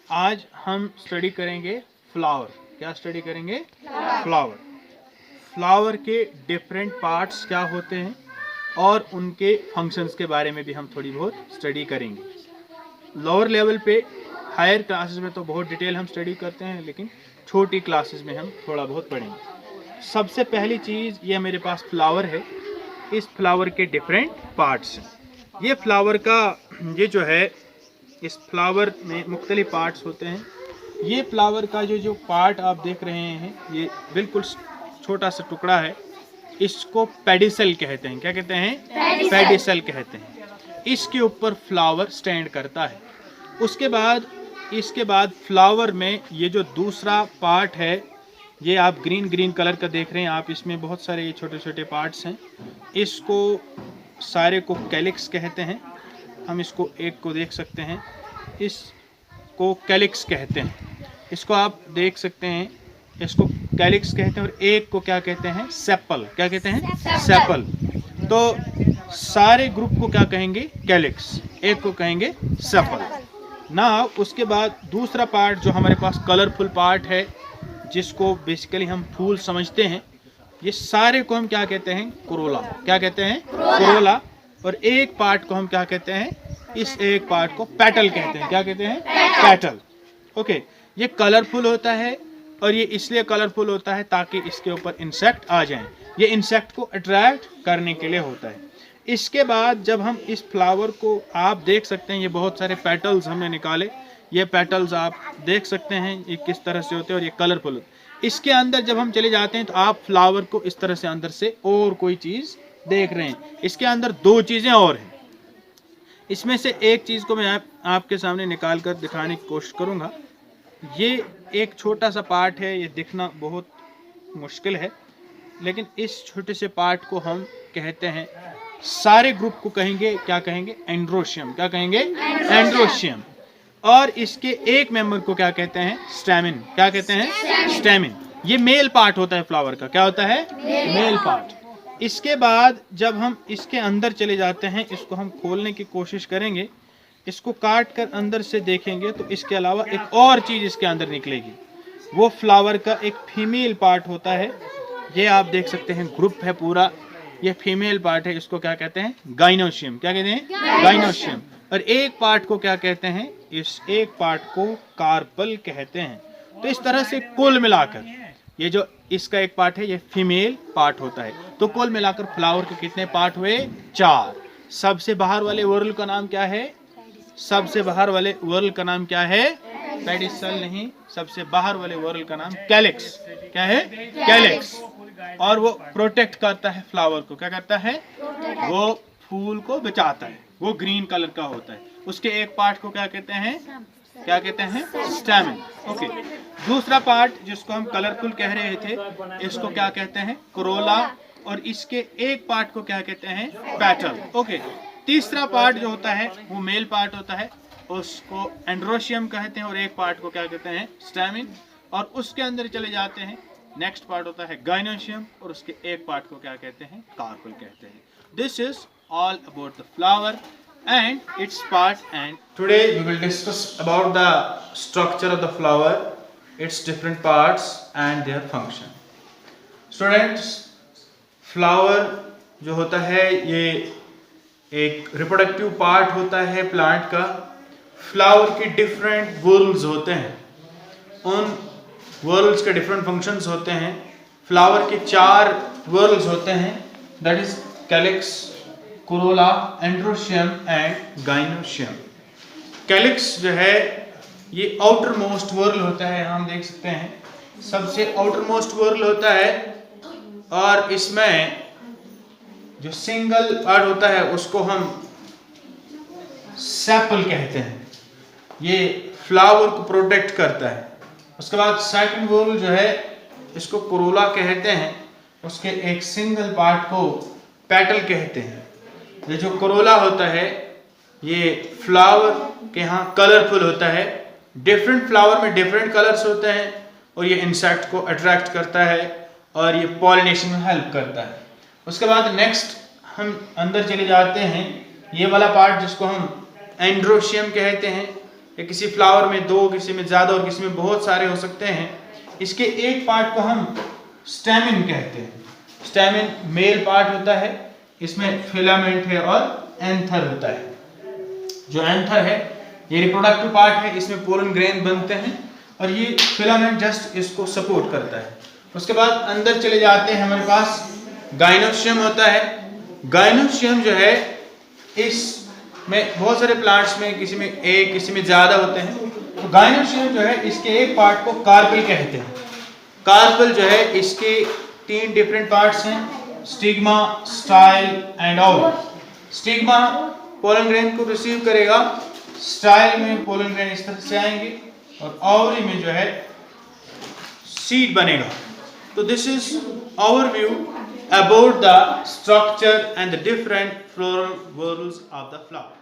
आज हम स्टडी करेंगे फ्लावर। क्या स्टडी करेंगे? फ्लावर। फ्लावर के डिफरेंट पार्ट्स क्या होते हैं और उनके फंक्शंस के बारे में भी हम थोड़ी बहुत स्टडी करेंगे। लोअर लेवल पे हायर क्लासेस में तो बहुत डिटेल हम स्टडी करते हैं, लेकिन छोटी क्लासेस में हम थोड़ा बहुत पढ़ेंगे। सबसे पहली चीज़ ये मेरे पास फ्लावर है। इस फ्लावर के डिफरेंट पार्ट्स हैं। ये फ्लावर का ये जो है, इस फ्लावर में मुख्तलिफ पार्ट्स होते हैं। ये फ्लावर का जो पार्ट आप देख रहे हैं, ये बिल्कुल छोटा सा टुकड़ा है। इसको पेडिसल कहते हैं। क्या कहते हैं? पेडिसल कहते हैं। इसके ऊपर फ्लावर स्टैंड करता है। इसके बाद फ्लावर में ये जो दूसरा पार्ट है, ये आप ग्रीन कलर का देख रहे हैं आप। इसमें बहुत सारे ये छोटे छोटे पार्ट्स हैं। इसको सारे को कैलिक्स कहते हैं। हम इसको एक को देख सकते हैं, इसको कैलिक्स कहते हैं। इसको आप देख सकते हैं, इसको कैलिक्स कहते हैं। और एक को क्या कहते हैं? सेपल। क्या कहते हैं? सेपल। तो सारे ग्रुप को क्या कहेंगे? कैलिक्स। एक को कहेंगे सेपल ना। उसके बाद दूसरा पार्ट जो हमारे पास कलरफुल पार्ट है, जिसको बेसिकली हम फूल समझते हैं, ये सारे को हम क्या कहते हैं? कोरोला। क्या कहते हैं? कोरोला। और एक पार्ट को हम क्या कहते हैं? इस एक पार्ट को पेटल कहते हैं। क्या कहते हैं? पेटल। ओके। ये कलरफुल होता है और ये इसलिए कलरफुल होता है ताकि इसके ऊपर इंसेक्ट आ जाएं। ये इंसेक्ट को अट्रैक्ट करने के लिए होता है। इसके बाद जब हम इस फ्लावर को, आप देख सकते हैं, ये बहुत सारे पेटल्स हमने निकाले। ये पेटल्स आप देख सकते हैं ये किस तरह से होते हैं और ये कलरफुल होते हैं। इसके अंदर जब हम चले जाते हैं तो आप फ्लावर को इस तरह से अंदर से और कोई चीज़ देख रहे हैं। इसके अंदर दो चीज़ें और हैं। इसमें से एक चीज़ को मैं आपके सामने निकाल कर दिखाने की कोशिश करूँगा। ये एक छोटा सा पार्ट है, ये दिखना बहुत मुश्किल है, लेकिन इस छोटे से पार्ट को हम कहते हैं, सारे ग्रुप को कहेंगे, क्या कहेंगे? एंड्रोशियम। क्या कहेंगे? एंड्रोशियम। और इसके एक मेंबर को क्या कहते हैं? स्टैमिन। क्या कहते हैं? स्टैमिन। ये मेल पार्ट होता है फ्लावर का। क्या होता है? Male part. इसके बाद जब हम इसके अंदर चले जाते हैं, इसको हम खोलने की कोशिश करेंगे, इसको काट कर अंदर से देखेंगे तो इसके अलावा एक और चीज़ इसके अंदर निकलेगी। वो फ्लावर का एक फीमेल पार्ट होता है। ये आप देख सकते हैं, ग्रुप है पूरा, ये फीमेल पार्ट है। इसको क्या कहते हैं? गाइनोशियम। क्या कहते हैं? गाइनोशियम। और एक पार्ट को क्या कहते हैं? इस एक पार्ट को कार्पल कहते हैं। तो इस तरह से कुल मिलाकर ये जो इसका एक पार्ट है, ये फीमेल पार्ट होता है। तो कुल मिलाकर फ्लावर के कितने पार्ट हुए? 4। सबसे बाहर वाले वर्ल का नाम क्या है? सबसे बाहर वाले वर्ल का नाम क्या है? पेडिसल नहीं, सबसे बाहर वाले वर्ल का नाम कैलिक्स। क्या है? कैलिक्स। और वो प्रोटेक्ट करता है फ्लावर को। क्या करता है? वो फूल को बचाता है। वो ग्रीन कलर का होता है। उसके एक पार्ट को क्या कहते हैं? क्या कहते हैं? स्टैमिन। ओके। दूसरा पार्ट जिसको हम कलरफुल कह रहे थे, इसको क्या कहते हैं? कोरोला। और इसके एक पार्ट को क्या कहते हैं? पेटल। ओके। तीसरा पार्ट जो होता है वो मेल पार्ट होता है, उसको एंड्रोशियम कहते हैं। और एक पार्ट को क्या कहते हैं? स्टैमिन। और उसके अंदर चले जाते हैं, नेक्स्ट पार्ट होता है गाइनोशियम। और उसके एक पार्ट को क्या कहते हैं? कार्पल कहते हैं। This is all about the flower and its part, and today we will discuss about the structure of the flower, its different parts and their function. Students, flower जो होता है ये एक रिप्रोडक्टिव पार्ट होता है plant का। Flower के different whorls होते हैं, उन वर्ल्स के डिफरेंट फंक्शंस होते हैं। फ्लावर के 4 वर्ल्स होते हैं, that is calyx, Corolla, androecium and gynoecium. Calyx जो है ये आउटर मोस्ट वर्ल होता है। हम देख सकते हैं सबसे आउटर मोस्ट वर्ल होता है। और इसमें जो सिंगल पार्ट होता है उसको हम सेपल कहते हैं। ये फ्लावर को प्रोटेक्ट करता है। उसके बाद सेकंड वर्ल जो है, इसको कोरोला कहते हैं। उसके एक सिंगल पार्ट को पेटल कहते हैं। ये जो कोरोला होता है ये फ्लावर के यहाँ कलरफुल होता है। डिफरेंट फ्लावर में डिफरेंट कलर्स होते हैं और ये इंसेक्ट को अट्रैक्ट करता है और ये पॉलिनेशन में हेल्प करता है। उसके बाद नेक्स्ट हम अंदर चले जाते हैं, ये वाला पार्ट जिसको हम एंड्रोशियम कहते हैं। या किसी फ्लावर में 2, किसी में ज़्यादा और किसी में बहुत सारे हो सकते हैं। इसके एक पार्ट को हम स्टैमिन कहते हैं। स्टैमिन मेल पार्ट होता है, इसमें फिलामेंट है और एंथर होता है। जो एंथर है ये रिप्रोडक्टिव पार्ट है, इसमें पोलन ग्रेन बनते हैं और ये फिलामेंट जस्ट इसको सपोर्ट करता है। उसके बाद अंदर चले जाते हैं, हमारे पास गाइनोशियम होता है। गाइनोशियम जो है इसमें बहुत सारे प्लांट्स में किसी में एक किसी में ज़्यादा होते हैं। तो गाइनोशियम जो है इसके एक पार्ट को कार्पेल कहते हैं। कार्पेल जो है इसके 3 डिफरेंट पार्ट्स हैं, stigma, style and ovary. Stigma pollen grain को रिसीव करेगा, स्टाइल में पोलन ग्रेन इस तरह से आएंगे और ओवरी में जो है सीड बनेगा। तो this is overview about the structure and the different floral whorls of the flower.